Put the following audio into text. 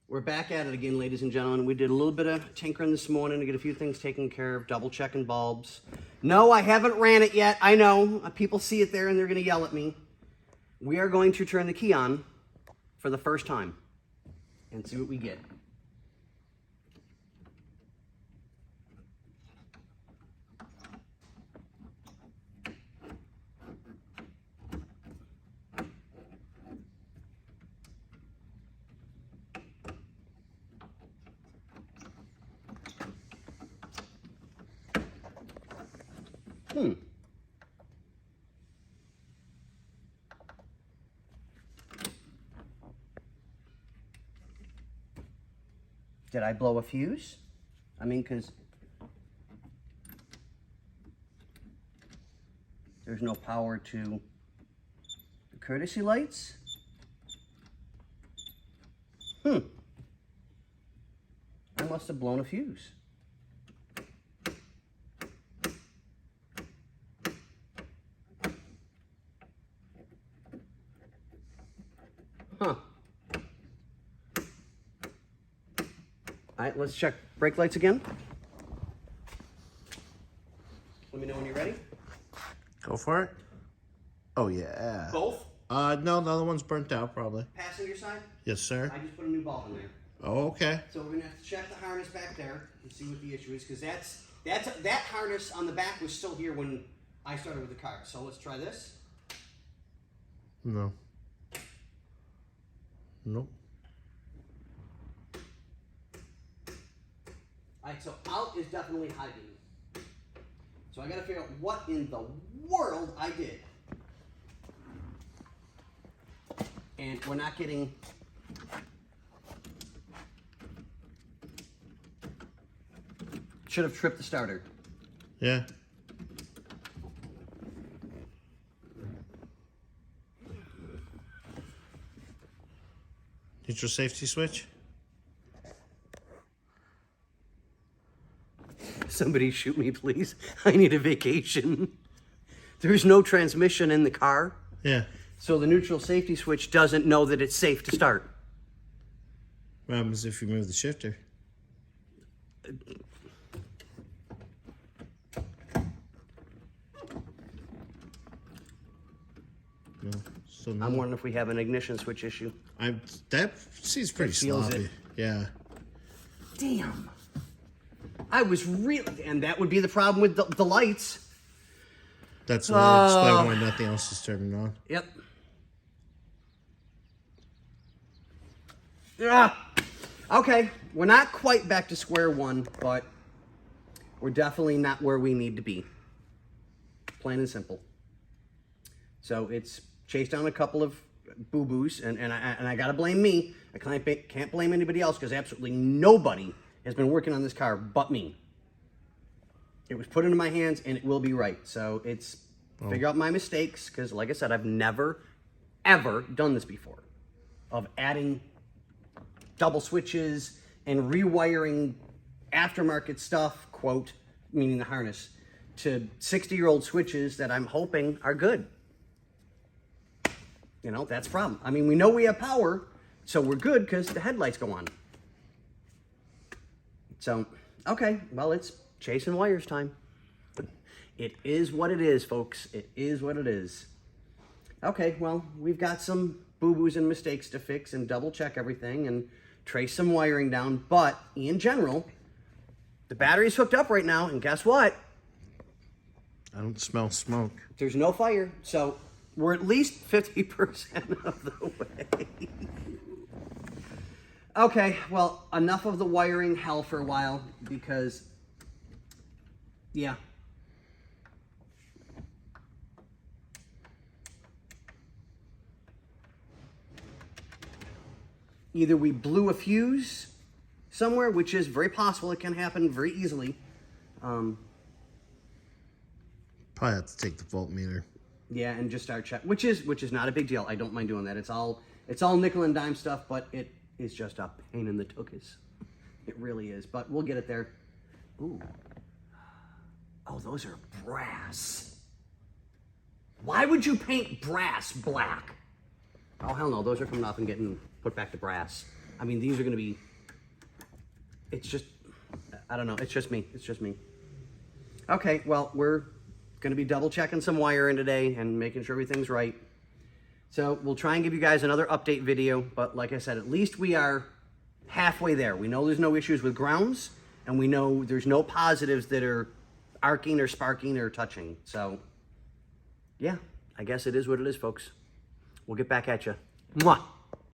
We're back at it again, ladies and gentlemen. We did a little bit of tinkering this morning to get a few things taken care of, double checking bulbs. No, I haven't ran it yet. I know. People see it there and they're going to yell at me. We are going to turn the key on for the first time and see what we get. Did I blow a fuse? I mean, because there's no power to the courtesy lights. I must have blown a fuse. Huh. All right, let's check brake lights again. Let me know when you're ready. Go for it. Oh, yeah. Both? No, the other one's burnt out, probably. Passenger side? Yes, sir. I just put a new bulb in there. Oh, okay. So we're gonna have to check the harness back there and see what the issue is, because that harness on the back was still here when I started with the car. So let's try this. No. Nope. Alright, so out is definitely high beam. So I gotta figure out what in the world I did. And we're not getting should have tripped the starter. Yeah. Neutral safety switch? Somebody shoot me, please. I need a vacation. There's no transmission in the car. Yeah. So the neutral safety switch doesn't know that it's safe to start. What happens if you move the shifter? No. So no. I'm wondering if we have an ignition switch issue. That seems pretty feels sloppy. it. Yeah. Damn. I was really, and that would be the problem with the lights. That's what I explain why nothing else is turning on. Yep. Yeah. Okay, we're not quite back to square one, but we're definitely not where we need to be. Plain and simple. So it's chased down a couple of boo-boos, and I gotta blame me. I can't blame anybody else, because absolutely nobody has been working on this car but me. It was put into my hands, and it will be right. So it's figure out my mistakes, because like I said, I've never, ever done this before, of adding double switches and rewiring aftermarket stuff, quote, meaning the harness, to 60-year-old switches that I'm hoping are good. You know, that's the problem. I mean, we know we have power, so we're good because the headlights go on. So, okay, well, it's chasing wires time. It is what it is, folks. It is what it is. Okay, well, we've got some boo-boos and mistakes to fix and double check everything and trace some wiring down, but in general, the battery's hooked up right now, and guess what? I don't smell smoke. There's no fire, so we're at least 50% of the way. Okay, well, enough of the wiring hell for a while, because, yeah. Either we blew a fuse somewhere, which is very possible. It can happen very easily. Probably have to take the voltmeter. Yeah, and just start check, which is not a big deal. I don't mind doing that. It's all nickel and dime stuff, but it is just a pain in the tuchus. It really is, but we'll get it there. Ooh. Oh, those are brass. Why would you paint brass black? Oh, hell no. Those are coming off and getting put back to brass. I mean, these are going to be, it's just, I don't know. It's just me. It's just me. Okay, well, we're going to be double checking some wiring today and making sure everything's right. So we'll try and give you guys another update video. But like I said, at least we are halfway there. We know there's no issues with grounds, and we know there's no positives that are arcing or sparking or touching. So yeah, I guess it is what it is, folks. We'll get back at you. Mwah.